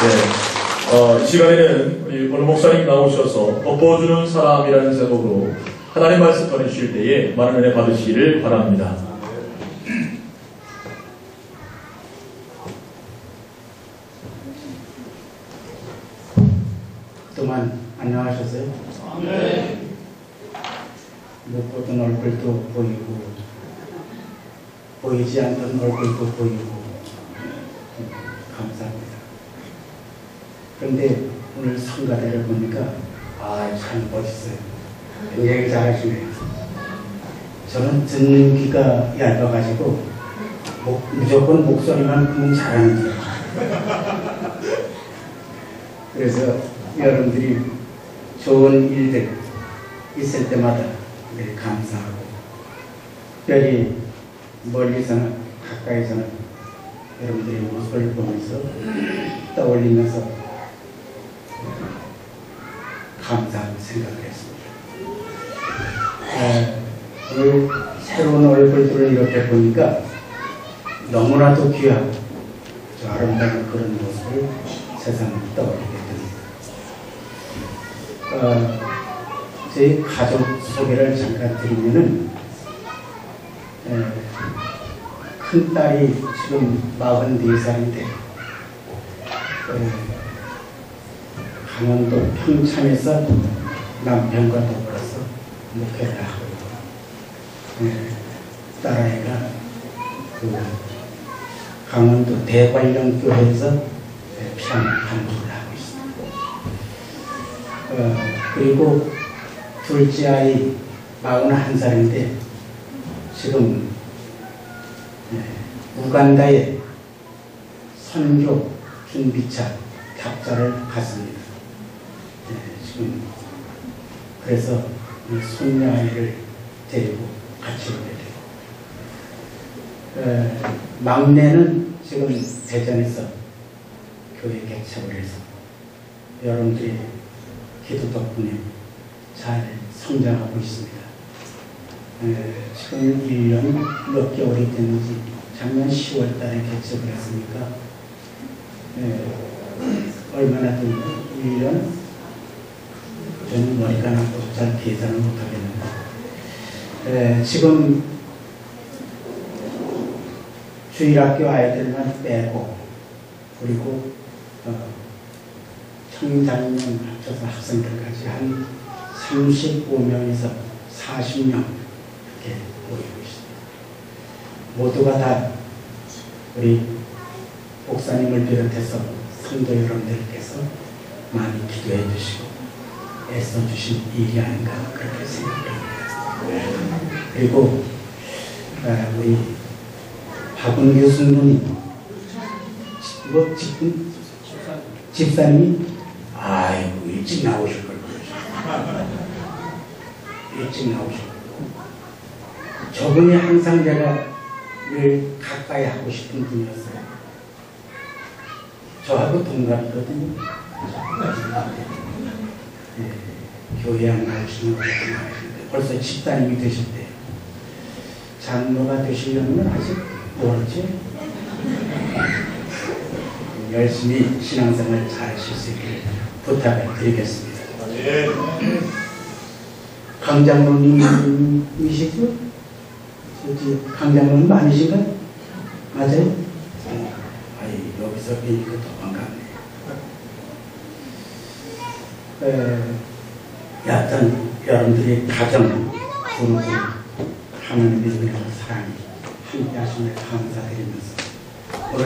이 시간에는 우리 오늘 목사님 나오셔서 덮어주는 사람이라는 제목으로 하나님 말씀 전해주실 때에 많은 은혜 받으시기를 바랍니다. 그동안 안녕하셨어요? 네. 못 보던 얼굴도 보이고 보이지 않던 얼굴도 보이고 감사합니다. 그런데 오늘 성가대를 보니까 참 멋있어요. 굉장히 잘하시네요. 저는 듣는 귀가 얇아가지고 무조건 목소리만 크면 잘하는데요. 그래서 여러분들이 좋은 일들 있을 때마다 늘 감사하고, 특별히 멀리서나 가까이서나 여러분들의 모습을 보면서 떠올리면서 감사하고 생각을 했습니다. 오늘 새로운 얼굴들을 이렇게 보니까 너무나도 귀하고 아름다운 그런 모습을 세상에 떠올리게 됩니다. 저희 가족 소개를 잠깐 드리면은, 큰딸이 지금 44살인데 강원도 평창에서 남편과 더불어서 목회를 하고 있고, 딸아이가 강원도 대관령교회에서 피아노 연주를 하고 있습니다. 그리고 둘째 아이 41살인데 지금 우간다에 선교 준비차 탑자를 갔습니다. 지금 그래서 손녀 아이를 데리고 같이 오게 되고, 막내는 지금 대전에서 교회 개척을 해서 여러분들의 기도 덕분에 잘 성장하고 있습니다. 지금 1년 몇 개월이 됐는지 작년 10월 달에 개척을 했으니까 얼마나 된 1년? 저는 머리가 나빠서 잘 계산을 못하겠는데, 지금 주일학교 아이들만 빼고 그리고 청장년 합쳐서 학생들까지 한 35명에서 40명 이렇게 모이고 있습니다. 모두가 다 우리 목사님을 비롯해서 성도 여러분들께서 많이 기도해 주시고 애써 주신 일이 아닌가 그렇게 생각합니다. 그리고 우리 박은규 승무님, 집사님이 아이고 일찍 나오실 걸 일찍 나오셨고, 저분이 항상 제가 늘 가까이 하고 싶은 분이었어요. 저하고 동갑이거든요. 교회 안 가르치는 거 벌써 집사님이 되셨대요. 장로가 되시려면 아직 멀었지. 열심히 신앙생활 잘 하실 수 있기를 부탁을 드리겠습니다. 강장로님이시죠? 강장로님 아니신가? 맞아요? 여기서 뵈니까 더 반갑네요. 여하튼 여러분들이 가정, 부부, 하나님의 은혜와 사랑이 함께 하심을 감사드리면서 오늘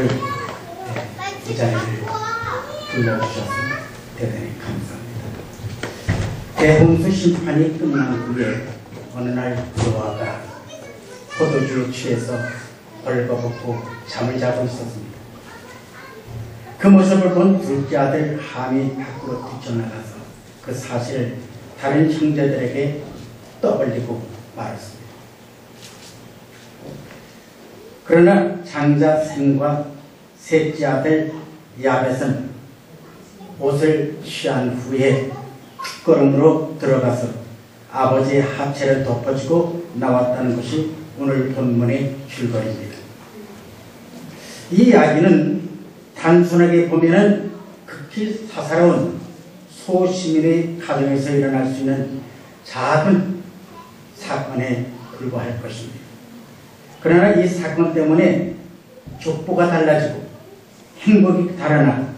이 자리를 불러주셔서 대단히 감사합니다. 대홍수 심판이 끝난 후에 어느 날 노아가 포도주에 취해서 벌거벗고 잠을 자고 있었습니다. 그 모습을 본 둘째 아들 함이 밖으로 뛰쳐나가서 그 사실을 다른 형제들에게 떠벌리고 말했습니다. 그러나 장자 셈과 셋째 아들 야벳은 옷을 취한 후에 뒷걸음으로 들어가서 아버지의 하체를 덮어주고 나왔다는 것이 오늘 본문의 줄거리입니다. 이 이야기는 단순하게 보면은 그 극히 사사로운 소시민의 가정에서 일어날 수 있는 작은 사건에 불과할 것입니다. 그러나 이 사건 때문에 족보가 달라지고 행복이 달아나고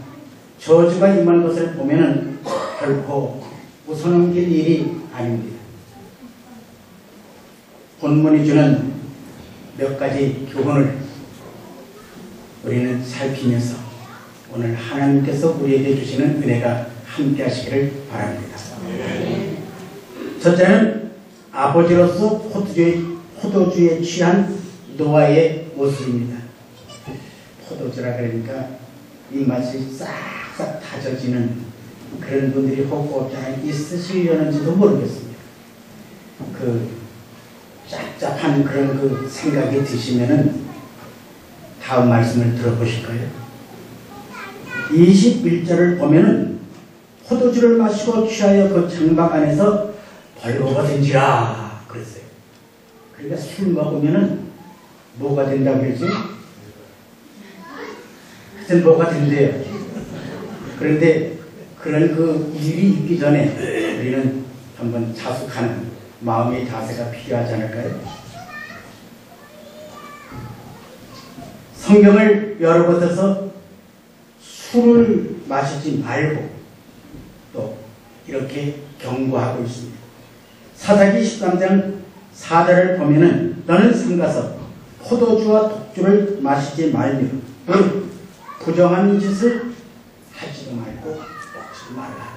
저주가 임한 것을 보면은 결코 웃어넘길 일이 아닙니다. 본문이 주는 몇 가지 교훈을 우리는 살피면서 오늘 하나님께서 우리에게 주시는 은혜가 함께 하시기를 바랍니다. 첫째는 아버지로서 포도주에 취한 노아의 모습입니다. 포도주라 그러니까 입맛이 싹싹 다져지는 그런 분들이 혹 있으시려는지도 모르겠습니다. 그 짭짭한 그런 그 생각이 드시면은 다음 말씀을 들어보실 거예요. 21절을 보면은 포도주를 마시고 취하여 그 장막 안에서 벌거가 된지라 그랬어요. 그러니까 술 먹으면은 뭐가 된다고 그러지? 하여튼 뭐가 된대요. 그런데 그런 그 일이 있기 전에 우리는 한번 자숙하는 마음의 자세가 필요하지 않을까요? 성경을 열어보셔서 술을 마시지 말고 또 이렇게 경고하고 있습니다. 사사기 13장 4절을 보면은 너는 삼가서 포도주와 독주를 마시지 말며 또 부정한 짓을 하지도 말고 먹지도 말라.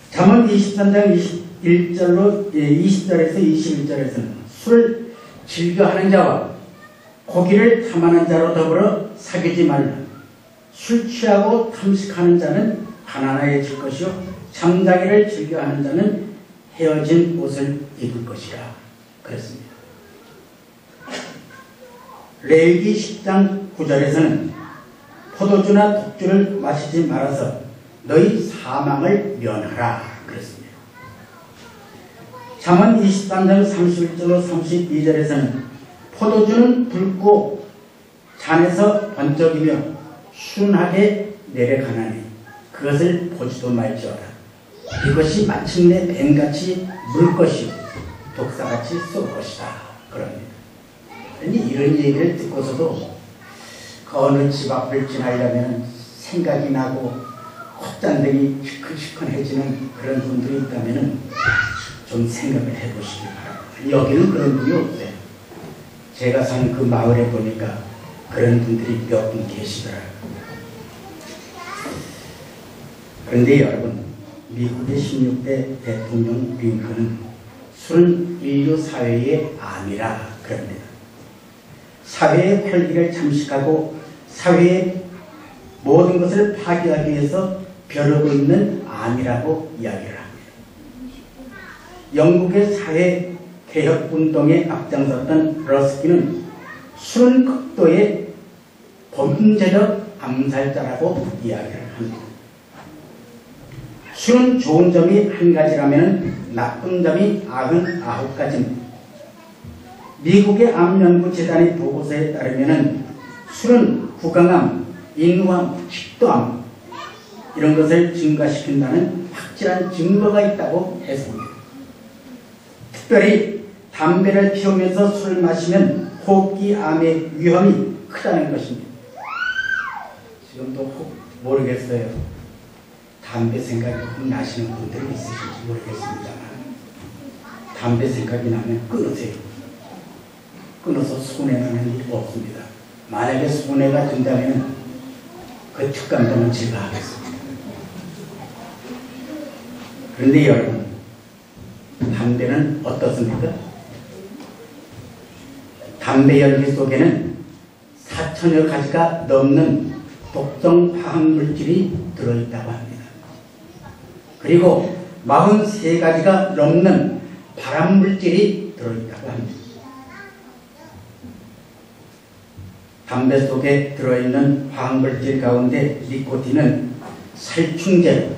잠언 23장 21절로 20절에서 21절에서는 술을 즐겨하는 자와 고기를 탐하는 자로 더불어 사귀지 말라. 술 취하고 탐식하는 자는 가난해질 것이요 잠자기를 즐겨하는 자는 헤어진 옷을 입을 것이라 그랬습니다. 레위기 10장 9절에서는 포도주나 독주를 마시지 말아서 너희 사망을 면하라 그랬습니다. 잠언 23장 31절로 32절에서는 포도주는 붉고 잔에서 번쩍이며 순하게 내려가나니 그것을 보지도 말지어다. 이것이 마침내 뱀같이 물 것이요 독사같이 쏠 것이다 그럽니다. 이런 얘기를 듣고서도 그 어느 집 앞을 지나려면 생각이 나고 콧잔등이 시큰시큰해지는 그런 분들이 있다면 좀 생각을 해보시기 바랍니다. 여기는 그런 분이 없어요. 제가 사는 그 마을에 보니까 그런 분들이 몇 분 계시더라고요. 그런데 여러분, 미국의 16대 대통령 링컨은 술은 인류 사회의 암이라 그럽니다. 사회의 활기를 잠식하고 사회의 모든 것을 파괴하기 위해서 벼르고 있는 암이라고 이야기를 합니다. 영국의 사회 개혁 운동에 앞장섰던 러스키는 술은 극도의 범죄적 암살자라고 이야기를 합니다. 술은 좋은 점이 한 가지라면 나쁜 점이 99가지입니다. 미국의 암연구재단의 보고서에 따르면 술은 구강암, 인후암, 식도암 이런 것을 증가시킨다는 확실한 증거가 있다고 했습니다. 특별히 담배를 피우면서 술을 마시면 호흡기 암의 위험이 크다는 것입니다. 지금도 혹 모르겠어요. 담배 생각이 혹 나시는 분들이 있으실지 모르겠습니다만 담배 생각이 나면 끊으세요. 끊어서 손해나는 일이 없습니다. 만약에 손해가 된다면 그 특감금은 제가 하겠습니다. 그런데 여러분, 담배는 어떻습니까? 담배 연기 속에는 4천여 가지가 넘는 독성 화학물질이 들어있다고 합니다. 그리고 43가지가 넘는 발암물질이 들어있다고 합니다. 담배 속에 들어있는 화학물질 가운데 니코틴은 살충제로,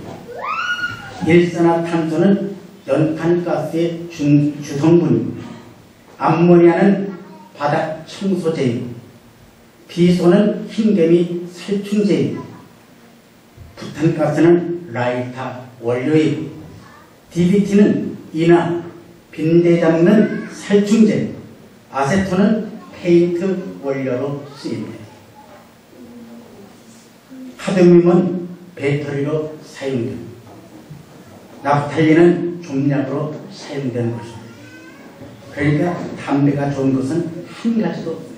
일산화탄소는 연탄가스의 주성분이고 암모니아는 바닥 청소제이고 비소는 흰개미 살충제이고 부탄가스는 라이터 원료이고 DBT는 이나 빈대 잡는 살충제, 아세톤은 페인트 원료로 쓰입니다. 카드뮴은 배터리로 사용됩니다. 나프탈린은 좀약으로 사용되는 것입니다. 그러니까 담배가 좋은 것은 한 가지도 없습니다.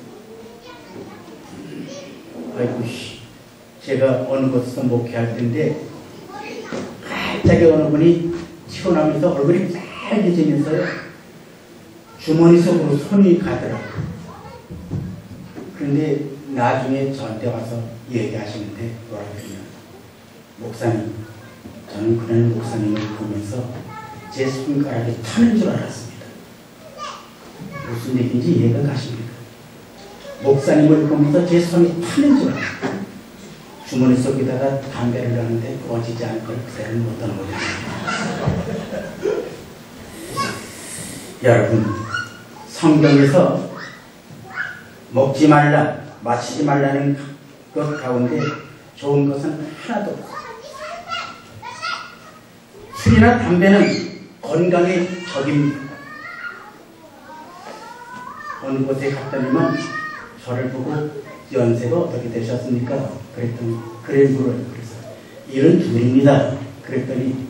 아이고, 제가 어느 곳에서 목회할 텐데 갑자기 어느 분이 튀어나오면서 얼굴이 빨개지면서요, 주머니 속으로 손이 가더라고요. 그런데 나중에 저한테 와서 얘기하시는데 뭐라 그러냐면, 목사님, 저는 그날 목사님을 보면서 제 손가락이 타는 줄 알았습니다. 무슨 얘기인지 이해가 가십니까? 목사님을 보면서 제 손이 타는 줄 알았어요. 주머니 속에다가 담배를 넣는데 꺼지지 않을 걸 그대로 못하는 거죠. 여러분, 성경에서 먹지 말라, 마시지 말라는 것 가운데 좋은 것은 하나도 없어요. 술이나 담배는 건강의 적입니다. 어느 곳에 갔더니만 저를 보고 연세가 어떻게 되셨습니까? 그랬더니 그래 물어요. 그래서 이런 둘입니다. 그랬더니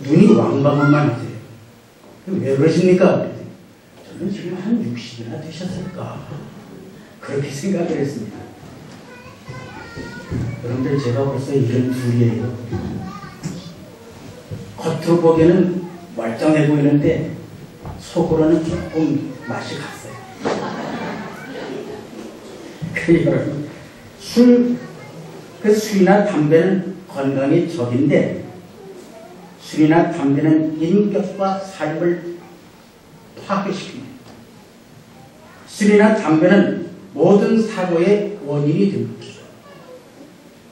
눈이 왕방울만 하세요. 왜 그러십니까? 그랬더니 저는 지금 한 60이나 되셨을까? 그렇게 생각을 했습니다. 여러분들, 제가 벌써 이런 둘이에요. 겉으로 보기에는 멀쩡해 보이는데 속으로는 조금 맛이 갔어요. 여러분, 술이나 담배는 건강의 적인데, 술이나 담배는 인격과 삶을 파괴시킵니다. 술이나 담배는 모든 사고의 원인이 됩니다.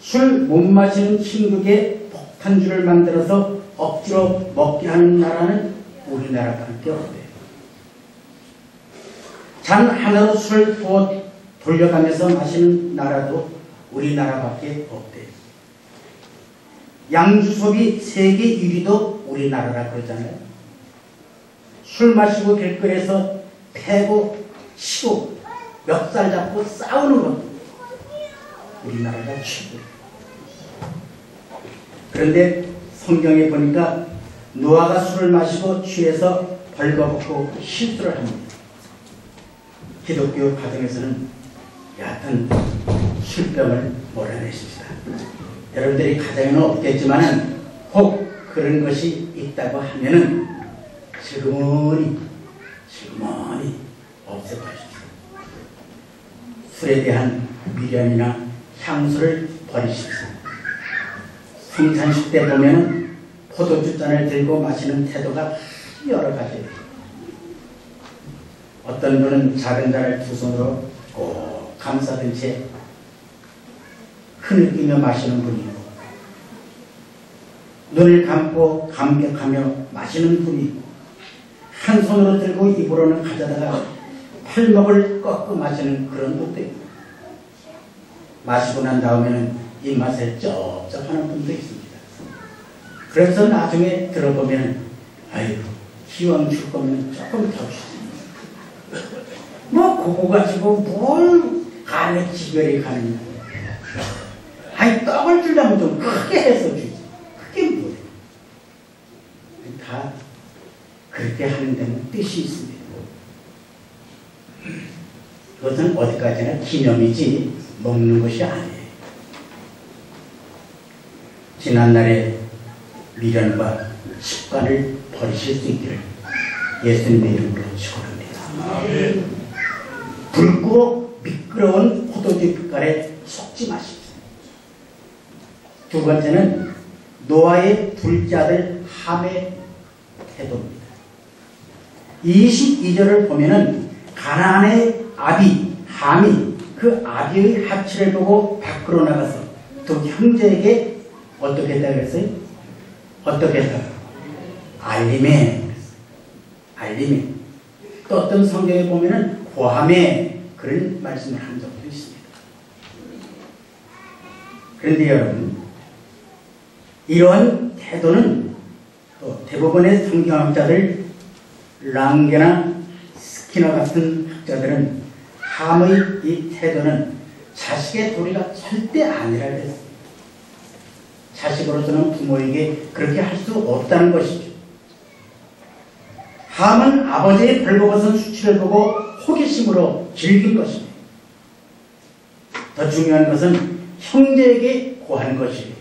술 못 마시는 친구에게 폭탄주를 만들어서 억지로 먹게 하는 나라는 우리나라밖에 없대요. 잔 하나로 술을 부어 돌려가면서 마시는 나라도 우리나라밖에 없대요. 양주 소비 세계 1위도 우리나라라 그러잖아요. 술 마시고 길거리에서 패고 치고 멱살 잡고 싸우는 것도 우리나라가 최고예요. 그런데 성경에 보니까 노아가 술을 마시고 취해서 벌거벗고 실수를 합니다. 기독교 가정에서는 얕은 술병을 몰아내십시다. 여러분들이 가정에는 없겠지만은 혹 그런 것이 있다고 하면은 슬그머니 없애버리십시오. 술에 대한 미련이나 향수를 버리십시오. 성찬식 때 보면은 포도주 잔을 들고 마시는 태도가 여러 가지예요. 어떤 분은 작은 잔을 두 손으로 꼭 감싸든 채 흐느끼며 마시는 분이 있고, 눈을 감고 감격하며 마시는 분이 있고, 한 손으로 들고 입으로는 가져다가 팔목을 꺾고 마시는 그런 분도 있고, 마시고 난 다음에는 입맛에 쩝쩝하는 분도 있습니다. 그래서 나중에 들어보면, 아이고, 기왕 줄 거면 조금 더 주세요. 뭐 그거 가지고 뭘 간에 지별이 가느냐. 아니, 떡을 주려면 좀 크게 해서 주지. 그게 뭐예요? 다 그렇게 하는 데는 뜻이 있습니다. 그것은 어디까지나 기념이지 먹는 것이 아니에요. 지난날에 미련과 습관을 버리실 수 있기를 예수님의 이름으로 축원합니다. 붉고 미끄러운 포도주 빛깔에 속지 마십시오. 두 번째는 노아의 둘째 아들 함의 태도입니다. 22절을 보면은 가나안의 아비 함이 그 아비의 하치를 보고 밖으로 나가서 두 형제에게 어떻게 했다고 그랬어요? 어떻게 했다고? 알림해. 또 어떤 성경에 보면은 고함에, 그 그런 말씀을 한 적도 있습니다. 그런데 여러분, 이러한 태도는 대부분의 성경학자들, 랑게나 스키너 같은 학자들은 함의 이 태도는 자식의 도리가 절대 아니라 그랬습니다. 자식으로서는 부모에게 그렇게 할 수 없다는 것이죠. 함은 아버지의 벌거벗은 수치를 보고 호기심으로 즐긴 것입니다. 더 중요한 것은 형제에게 고한 것이에요.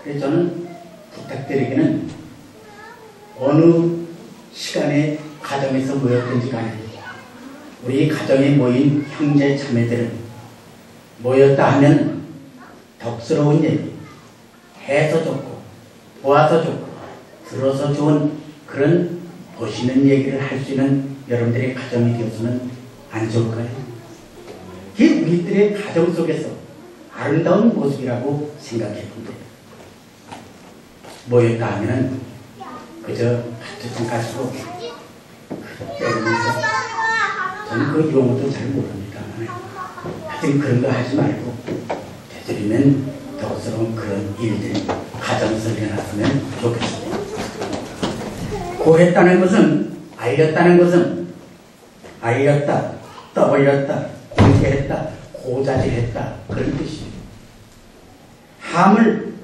그래서 저는 부탁드리기는 어느 시간에 가정에서 모였든지 간에 우리 가정에 모인 형제 자매들은 모였다 하면 덕스러운 얘기, 해서 좋고 보아서 좋고 들어서 좋은 그런 보시는 얘기를 할 수 있는 여러분들의 가정이 되어서는 안 좋을까요? 그게 우리들의 가정 속에서 아름다운 모습이라고 생각해 봅니다. 모였다 하면은 그저 하트좀 가지고 때리면서 저는 그 용어도 잘 모릅니다. 하여튼 그런 거 하지 말고 되도록이면 덕스러운 그런 일들이 가정에서 일어났으면 좋겠습니다. 고했다는 것은 알렸다는 것은 알렸다, 떠벌렸다, 공개했다, 고자질했다 그런 뜻입니다. 함을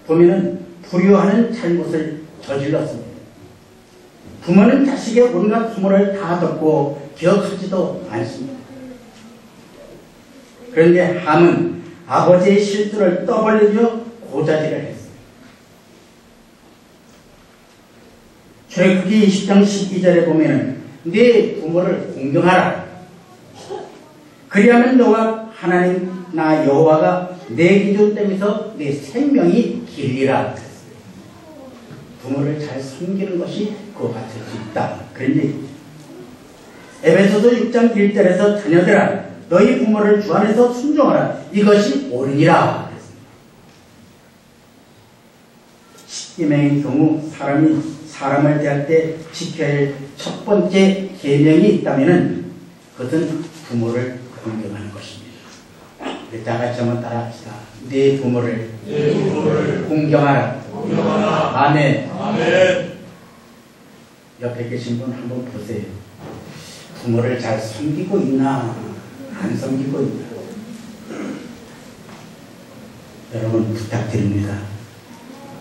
보면은 불효하는 잘못을 저질렀습니다. 부모는 자식의 온갖 소모를 다 덮고 기억하지도 않습니다. 그런데 함은 아버지의 실수를 떠벌리며 고자질을 했습니다. 출애굽기 20장 12절에 보면은 네 부모를 공경하라. 그리하면 너와 하나님 나 여호와가 내 기준 땜에서 내 생명이 길리라. 부모를 잘 섬기는 것이 그와 같을 수 있다. 그런 얘기죠. 에베소서 6장 1절에서 자녀들아 너희 부모를 주 안에서 순종하라. 이것이 옳으니라. 십계명의 경우 사람을 대할 때 지켜야 할 첫 번째 계명이 있다면은 그것은 부모를 공경하는 것입니다. 다 같이 한번 따라합시다. 네 부모를 공경하라. 아멘. 아멘. 옆에 계신 분 한번 보세요. 부모를 잘 섬기고 있나 안 섬기고 있나. 여러분 부탁드립니다.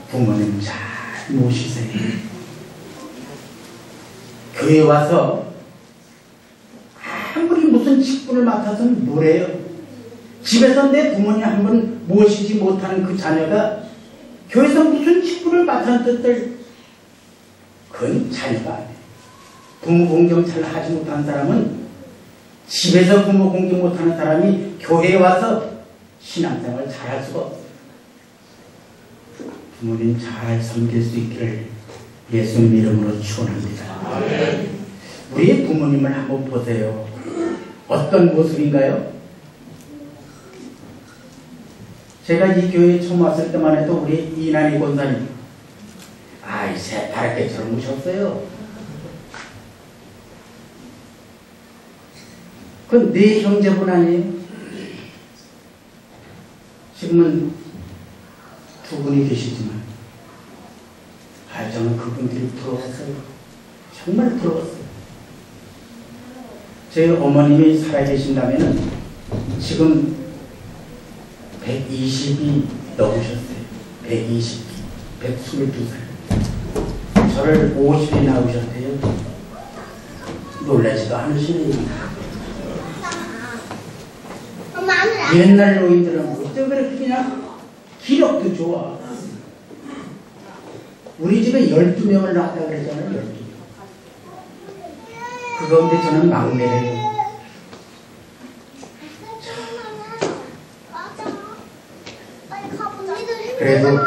부모님 잘 모시세요. 교회 와서 아무리 무슨 직분을 맡아서는 뭐래요. 집에서 내 부모님 한 번 모시지 못하는 그 자녀가 교회에서 무슨 직분을 맡은 뜻들 그건 자녀가 아니에요. 부모 공경 잘 하지 못하는 사람은 집에서 부모 공경 못하는 사람이 교회에 와서 신앙생활 잘 할 수가 없어요. 부모님 잘 섬길 수 있기를 예수님 이름으로 축원합니다. 우리 부모님을 한번 보세요. 어떤 모습인가요? 제가 이 교회에 처음 왔을 때만 해도 우리 이난희 권사님 아이 새파랗게처럼 오셨어요. 그건 네 형제분 아니에요? 지금은 두 분이 계시지만 저는 그분들이 부러웠어요. 정말 부러웠어요. 저희 어머님이 살아계신다면 지금 120이 넘으셨어요. 120, 122살. 저를 50이 낳으셨대요. 놀라지도 않으시네요. 옛날 노인들은 어떻게 그렇게 그냥 기력도 좋아. 우리 집에 12명을 낳았다 그랬잖아요. 12명. 그 가운데 저는 막내래요. 그래도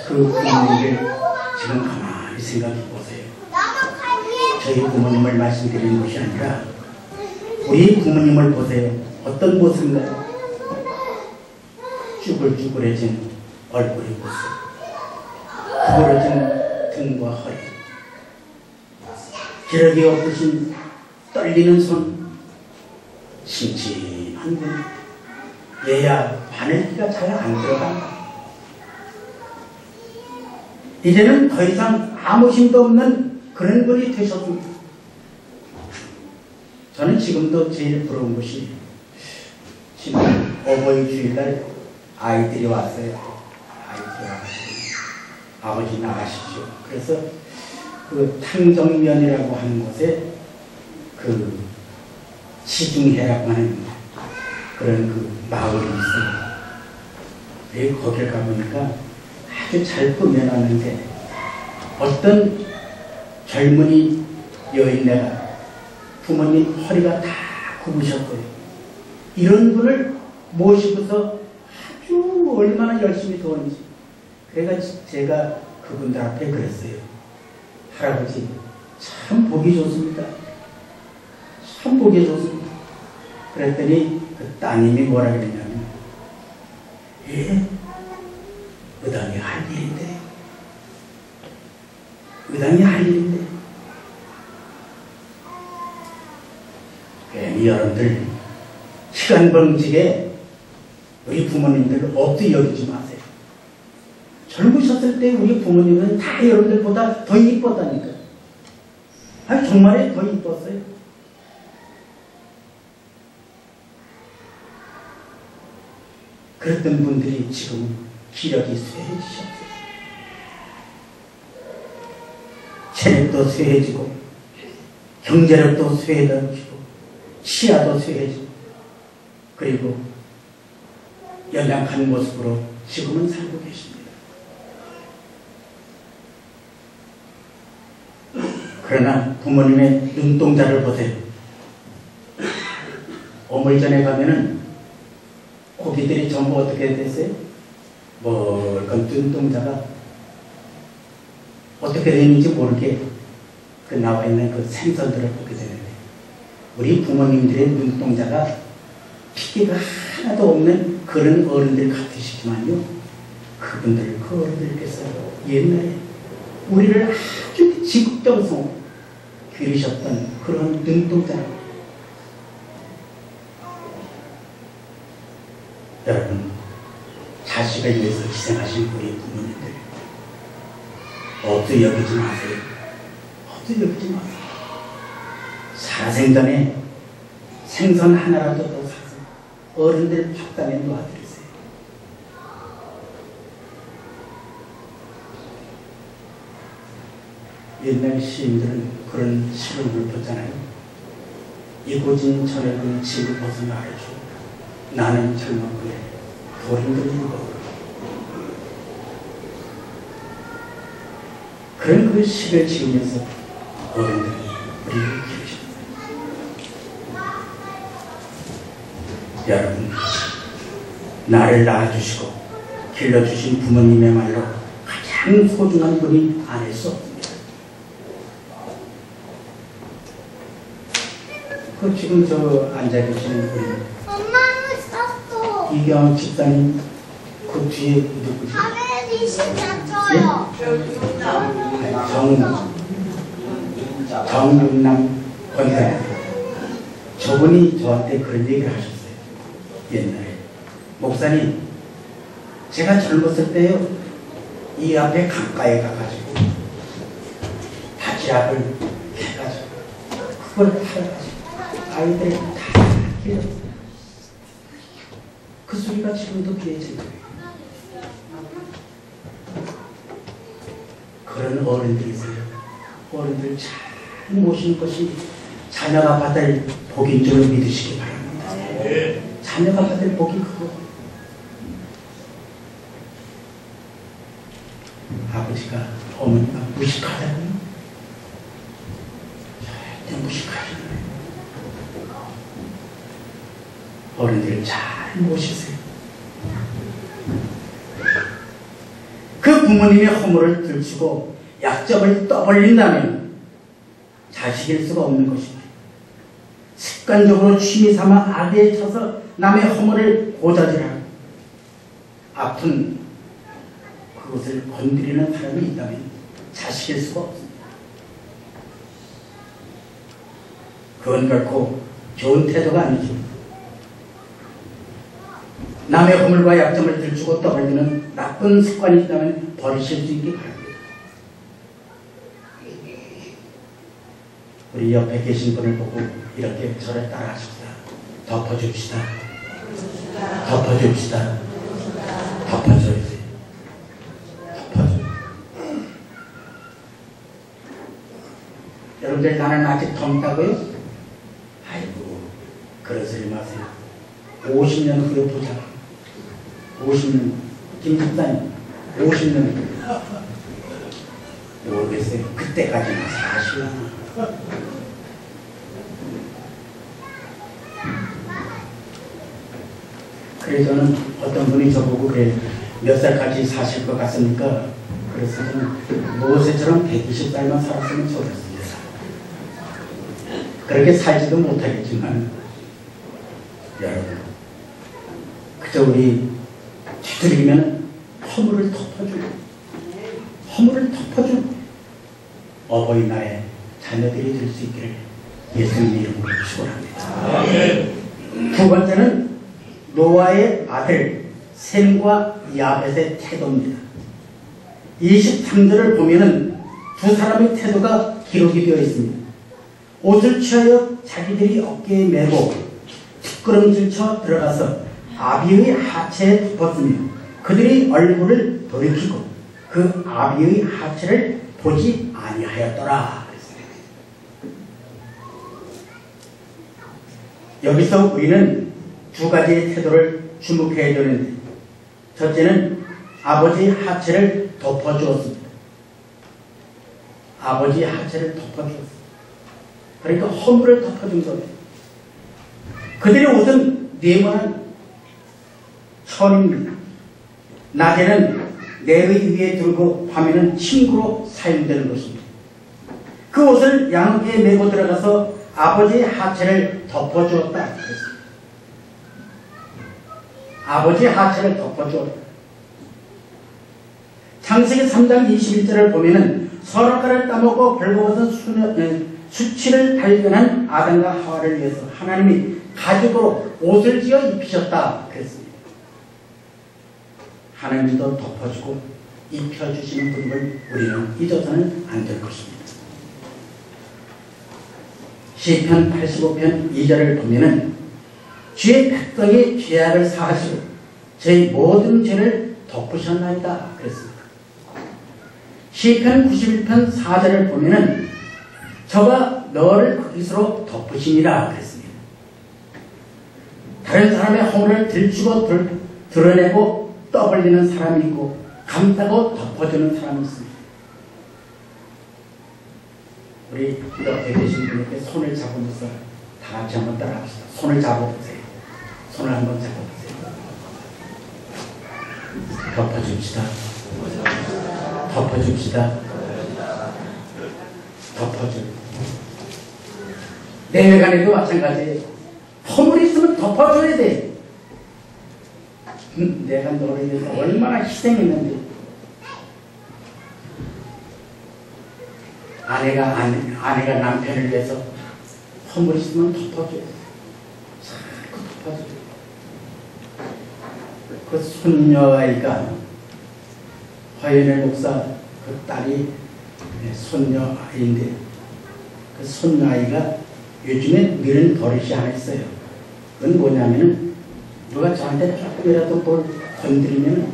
그 부모님을 지금 가만히 생각해 보세요. 저희 부모님을 말씀드리는 것이 아니라 우리 부모님을 보세요. 어떤 모습인가요? 쭈글쭈글해진 얼굴의 모습, 부러진 등과 허리, 기력이 없으신 떨리는 손, 심심한 눈, 얘야 바늘기가 잘 안 들어간다. 이제는 더 이상 아무 힘도 없는 그런 분이 되셨습니다. 저는 지금도 제일 부러운 것이 지난 어버이 주일날 아이들이 왔어요. 아이들이 와가지고 아버지 나가십시오. 그래서 그 탕정면이라고 하는 곳에 그 시중회라고 하는 그런 그 마을이 있어요. 거길 가보니까 아주 잘 꾸며놨는데 어떤 젊은이 여인네가 부모님 허리가 다 굽으셨고요. 이런 분을 모시고서 아주 얼마나 열심히 도는지. 그래서 제가 그분들 앞에 그랬어요. 할아버지 참 보기 좋습니다. 참 보기 좋습니다. 그랬더니 그 따님이 뭐라 그랬냐면 예? 의당이 할 일인데 의당이 할 일인데 괜히 여러분들 시간 번지게 우리 부모님들 업도 여기지 마세요. 젊으셨을 때 우리 부모님은 다 여러분들보다 더 이뻤다니까. 아니 정말 더 이뻤어요. 그랬던 분들이 지금 기력이 쇠해지셨어요. 체력도 쇠해지고 경제력도 쇠해지고 치아도 쇠해지고 그리고 연약한 모습으로 지금은 살고 계십니다. 그러나 부모님의 눈동자를 보세요. 어물전에 가면은 고기들이 전부 어떻게 됐어요? 멀건 눈동자가 어떻게 되는지 모르게 그 나와 있는 그 생선들을 보게 되는데 우리 부모님들의 눈동자가 피기가 하나도 없는 그런 어른들 같으시지만요. 그분들, 그 어른들께서 옛날에 우리를 아주 지극정성 기르셨던 그런 눈동자라고. 여러분, 자식을 위해서 희생하신 우리 부모님들 업도 여기지 마세요. 업도 여기지 마세요. 살아생전에 생선 하나라도 더 사서 어른들 밥단에 놓아드리세요. 옛날 시인들은 그런 시를 읊었잖아요. 이고진 저녁은 집을 벗어나려줘. 나는 젊었구에 도림도 읽어. 그런 그 시를 지으면서 어른들이 우리를 키우셨어요. 여러분, 나를 낳아주시고 길러주신 부모님의 말로 가장 소중한 분이 아닐 수 없습니다. 그 지금 저 앉아계시는 우리 이경 집사님 그 뒤에 누구지? 정윤남 권사님. 저분이 저한테 그런 얘기를 하셨어요. 옛날에 목사님, 제가 젊었을 때요 이 앞에 강가에 가가지고 다지압을 해가지고 그걸 팔아가지고 아이들 다 길렀어요. 그 소리가 지금도 귀에 들려요. 그런 어른들이 있어요. 어른들 잘 모시는 것이 자녀가 받을 복인 줄 믿으시기 바랍니다. 자녀가 받을 복이 크고 아버지가 어머니가 무식하다고요? 절대 무식하지 않아요. 어른들 잘 모시세요. 그 부모님의 허물을 들추고 약점을 떠벌린다면 자식일 수가 없는 것입니다. 습관적으로 취미 삼아 악에 쳐서 남의 허물을 고자질하고 아픈 그것을 건드리는 사람이 있다면 자식일 수가 없습니다. 그건 결코 좋은 태도가 아니죠. 남의 허물과 약점을 들추고 떠벌리는 나쁜 습관이 있다면 버리실 수 있기 바랍니다. 우리 옆에 계신 분을 보고 이렇게 저를 따라하십시다. 덮어줍시다. 덮어줍시다. 덮어줘야지. 덮어줘. 여러분들 나는 아직 젊다고요? 아이고 그런 소리 마세요. 50년 후에 보자. 50년 김 집사님 50년 모르겠어요. 그때까지는 사실은 그래서 저는 어떤 분이 저보고 그래 몇 살까지 사실 것 같습니까? 그래서 저는 모세처럼 120살만 살았으면 좋겠습니다. 그렇게 살지도 못하겠지만 여러분 그저 우리 뒤틀리면 허물을 덮어주고 허물을 덮어주고 어버이날에 자녀들이 될 수 있기를 예수님의 이름으로 축원합니다. 두 번째는 노아의 아들 셈과 야벳의 태도입니다. 23절을 보면은 두 사람의 태도가 기록이 되어 있습니다. 옷을 취하여 자기들이 어깨에 메고 뒷걸음질 들어가서 아비의 하체에 덮었으며 그들이 얼굴을 돌이키고 그 아비의 하체를 보지 아니하였더라. 여기서 우리는 두 가지의 태도를 주목해야 되는데 첫째는 아버지의 하체를 덮어주었습니다. 아버지의 하체를 덮어주었습니다. 그러니까 허물을 덮어준 겁니다. 그들의 옷은 네모난 천입니다. 낮에는 내의 위에 들고 밤에는 침구로 사용되는 것입니다. 그 옷을 양귀에 메고 들어가서 아버지의 하체를 덮어주었다. 아버지의 하체를 덮어주었다. 창세기 3장 21절을 보면은 선악과를 따먹고 벌거벗은 수치를 발견한 아담과 하와를 위해서 하나님이 가죽으로 옷을 지어 입히셨다 그랬습니다. 하나님도 덮어주고 입혀주시는 분을 우리는 잊어서는 안 될 것입니다. 시편 85편 2절을 보면은 주의 백성이 죄악을 사하시고 저희 모든 죄를 덮으셨나이다 그랬습니다. 시편 91편 4절을 보면은 저가 너를 거기서로 덮으시니라 그랬습니다. 다른 사람의 허물을 들추고 드러내고 떠벌리는 사람이 있고 감싸고 덮어주는 사람이 있습니다. 우리 옆에 계신 분에게 손을 잡으면서 다 같이 한번 따라합시다. 손을 잡아보세요. 손을 한번 잡아보세요. 덮어줍시다. 덮어줍시다. 덮어줘. 내외간에도 마찬가지예요. 허물이 있으면 덮어줘야 돼. 내가 너를 위해서 얼마나 희생했는데. 아내가 남편을 위해서 허물 있으면 덮어줘야 돼. 자꾸 덮어줘. 그 손녀아이가 화연의 목사 그 딸이 손녀아이인데 그 손녀아이가 요즘에 미는 버릇이 하나 있어요. 그건 뭐냐면은 누가 저한테 조금이라도 뭘 건드리면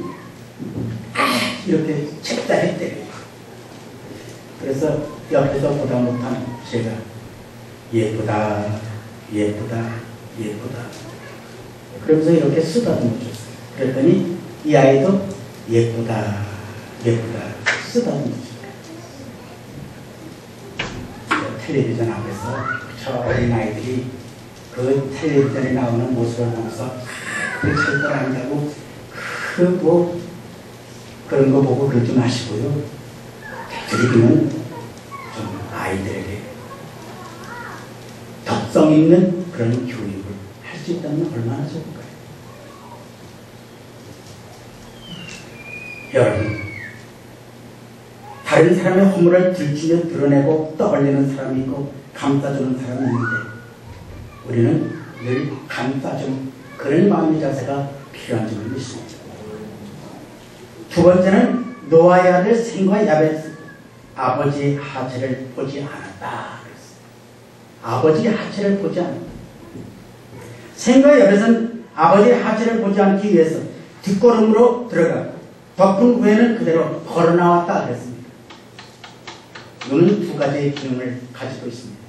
이렇게 책다리 때려요. 그래서 옆에서 보다 못한 제가 예쁘다 예쁘다 예쁘다 그러면서 이렇게 쓰다듬어 줬어요. 그랬더니 이 아이도 예쁘다 예쁘다 쓰다듬어 줬어요. 텔레비전 앞에서 저 어린 아이들이 그 텔레비전에 나오는 모습을 보면서 그 절대 아니라고 그런 거 보고 그러지 마시고요. 되도록이면 좀 아이들에게 덕성 있는 그런 교육을 할 수 있다면 얼마나 좋을까요? 여러분, 다른 사람의 허물을 들추며 드러내고 떠벌리는 사람이 있고 감싸주는 사람이 있는데 우리는 늘 감싸주는 그런 마음의 자세가 필요한 줄을 믿습니다. 두 번째는 노아의 아들 셈과 야벳 아버지의 하체를 보지 않았다. 아버지의 하체를 보지 않았다. 셈과 야벳은 아버지의 하체를 보지 않기 위해서 뒷걸음으로 들어가 덮은 후에는 그대로 걸어나왔다 그랬습니다. 눈은 두 가지의 기능을 가지고 있습니다.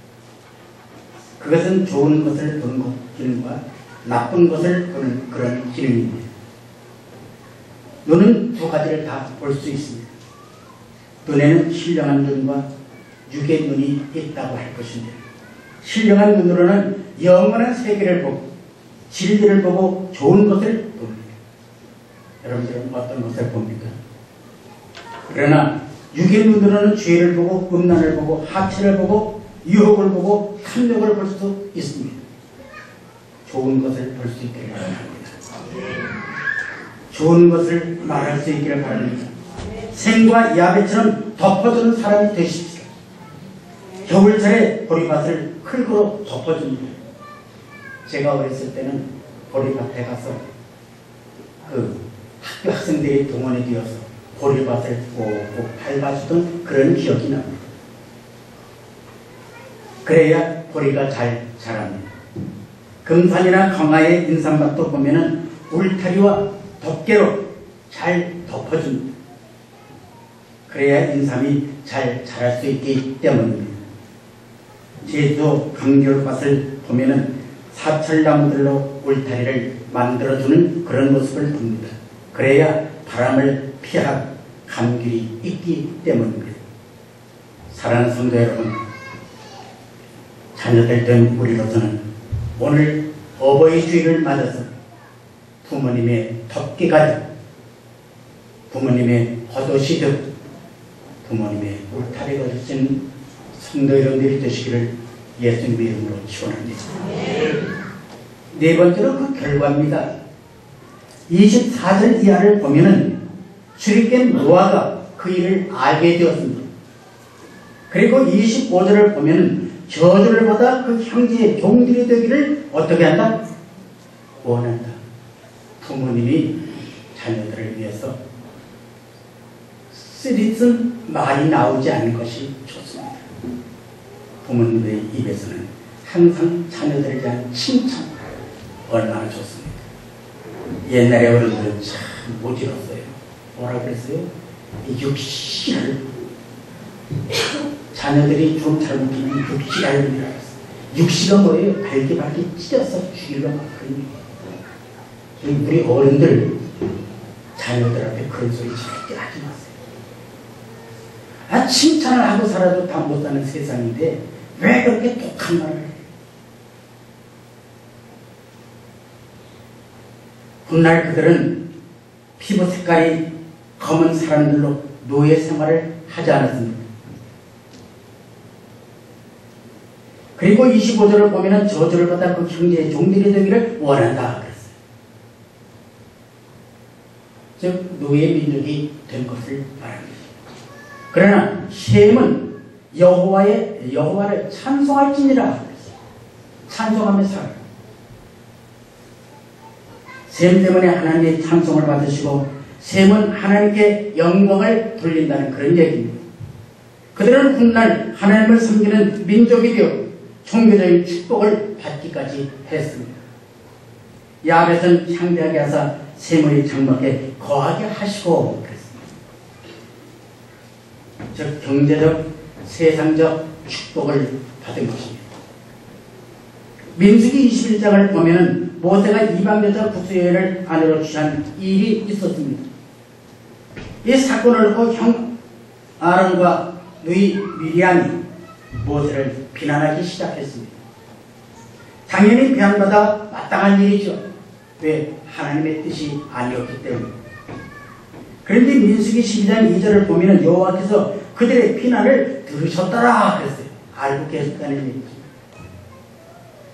그것은 좋은 것을 보는 것, 기능과 나쁜 것을 보는 그런 기능입니다. 눈은 두 가지를 다 볼 수 있습니다. 눈에는 신령한 눈과 육의 눈이 있다고 할 것인데, 신령한 눈으로는 영원한 세계를 보고 진리를 보고 좋은 것을 봅니다. 여러분들은 어떤 것을 봅니까? 그러나 육의 눈으로는 죄를 보고 음란을 보고 하체를 보고 유혹을 보고 탐욕을 볼 수 있습니다. 좋은 것을 볼 수 있기를 바랍니다. 좋은 것을 말할 수 있기를 바랍니다. 셈과 야벳처럼 덮어주는 사람이 되십시오. 겨울철에 보리밭을 흙으로 덮어줍니다. 제가 어렸을 때는 보리밭에 가서 그 학교 학생들이 동원이 되어서 보리밭을 꼭꼭 밟아주던 그런 기억이 납니다. 그래야 보리가 잘 자랍니다. 금산이나 강화의 인삼밭도 보면은 울타리와 덮개로 잘 덮어줍니다. 그래야 인삼이 잘 자랄 수 있기 때문입니다. 제주도 감귤밭을 보면은 사철나무들로 울타리를 만들어주는 그런 모습을 봅니다. 그래야 바람을 피하고 감귤이 있기 때문입니다. 사랑하는 성도 여러분, 자녀들 된 우리로서는 오늘 어버이 주일을 맞아서 부모님의 덮개가 되고 부모님의 겉옷이 부모님의 울타리가 되신 성도 여러분들이 되시기를 예수님의 이름으로 축원합니다. 네 번째로 그 결과입니다. 24절 이하를 보면은 출입된 노아가 그 일을 알게 되었습니다. 그리고 25절을 보면은 저주를 받아 그 형제의 종들이 되기를 어떻게 한다? 원한다. 부모님이 자녀들을 위해서 쓰리쓴 말이 나오지 않는 것이 좋습니다. 부모님의 입에서는 항상 자녀들에 대한 칭찬 얼마나 좋습니까? 옛날에 어른들은 참 모질었어요. 뭐라 그랬어요? 육시를 자녀들이 좀 잘못하면 육시알이라고 했어요. 육시가 뭐예요? 발기발기 찢어서 죽이려 막 그런 우리 어른들 자녀들 앞에 그런 소리 절대 하지 마세요. 칭찬을 하고 살아도 다 못 사는 세상인데 왜 그렇게 독한 말을 해요? 훗날 그들은 피부 색깔이 검은 사람들로 노예 생활을 하지 않았습니다. 그리고 25절을 보면 저주를 받아 그 형제의 종들이 되기를 원한다 그랬어요. 즉 노예 민족이 된 것을 말합니다. 그러나 셈은 여호와를 찬송할지니라 그랬어요. 찬송하며 살아요. 셈 때문에 하나님의 찬송을 받으시고 셈은 하나님께 영광을 돌린다는 그런 얘기입니다. 그들은 훗날 하나님을 섬기는 민족이 되어 종교적인 축복을 받기까지 했습니다. 야벳은 창대하게 하사 셈의 장막에 거하게 하시고 그랬습니다. 즉 경제적 세상적 축복을 받은 것입니다. 민수기 21장을 보면 모세가 이방 여자 국수여인을 아내로 취한 일이 있었습니다. 이 사건을 보고 형 아론과 누이 미리암이 모세를 비난하기 시작했습니다. 당연히 비난받아 마땅한 일이죠. 왜? 하나님의 뜻이 아니었기 때문에. 그런데 민수기 12장 2절을 보면 여호와께서 그들의 비난을 들으셨더라 그랬어요. 알고 계셨다는 얘기죠.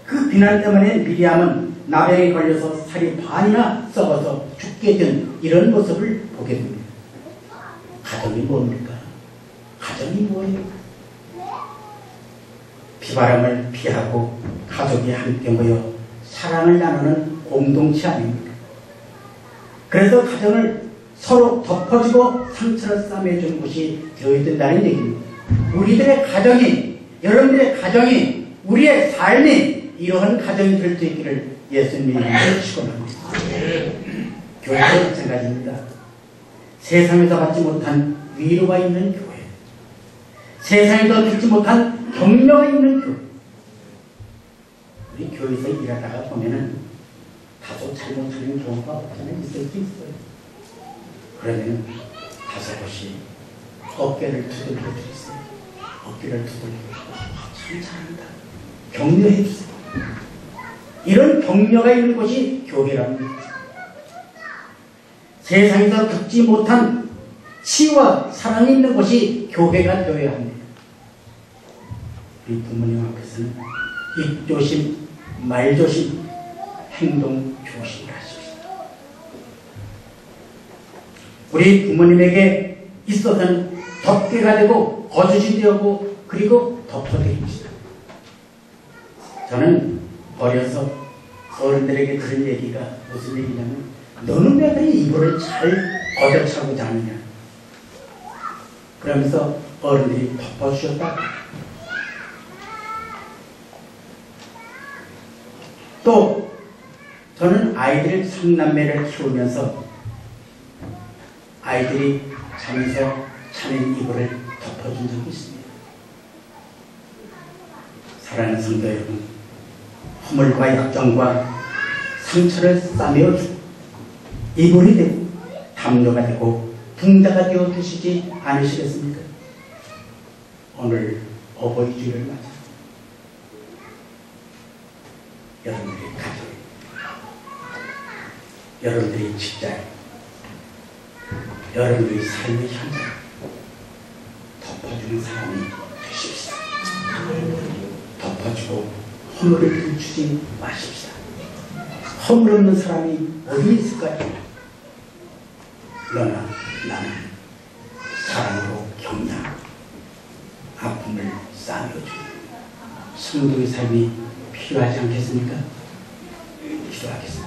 그 비난 때문에 미리암은 나병에 걸려서 살이 반이나 썩어서 죽게 된 이런 모습을 보게 됩니다. 가정이 뭡니까? 가정이 뭐예요? 비바람을 피하고 가족이 함께 모여 사랑을 나누는 공동체 아닙니까? 그래서 가정을 서로 덮어주고 상처를 싸매주는 것이 되어야 된다는 얘기입니다. 우리들의 가정이, 여러분들의 가정이, 우리의 삶이 이러한 가정이 될 수 있기를 예수님이 축원합니다. 교회도 마찬가지입니다. 세상에서 받지 못한 위로가 있는 교회, 세상에서 듣지 못한 격려가 있는 교회. 우리 교회에서 일하다가 보면은 다소 잘못하는 경우가 없잖아요. 있을 수 있어요. 그러면 다섯 곳이 어깨를 두들겨 주세요. 어깨를 두들겨 참 잘한다. 격려해 주세요. 이런 격려가 있는 곳이 교회랍니다. 세상에서 듣지 못한 치유와 사랑이 있는 곳이 교회가 되어야 합니다. 우리 부모님 앞에서는 입조심, 말조심, 행동 조심을 하십시오. 우리 부모님에게 있어서는 덮개가 되고 거짓이 되고 그리고 덮어드립시다. 저는 어려서 어른들에게 들은 얘기가 무슨 얘기냐면, 너는 왜 그래 이불을 잘 걷어차고 자느냐, 그러면서 어른들이 덮어주셨다. 또 저는 아이들 3남매를 키우면서 아이들이 자면서 자는 이불을 덮어준 적이 있습니다. 사랑하는 성도 여러분, 허물과 약점과 상처를 싸매어주고 이불이 되고 담요가 되고 붕대가 되어 주시지 않으시겠습니까? 오늘 어버이 주일을 맞아 여러분들이 가족, 여러분들이 직장, 여러분들이 삶의 현장 덮어주는 사람이 되십시오. 덮어주고 허물을 감추지 마십시다. 허물 없는 사람이 어디 있을까요? 너나 나는 사랑으로 격려하고 아픔을 싸매어주는 성도의 삶이 필요하지 않겠습니까? 기도하겠습니다.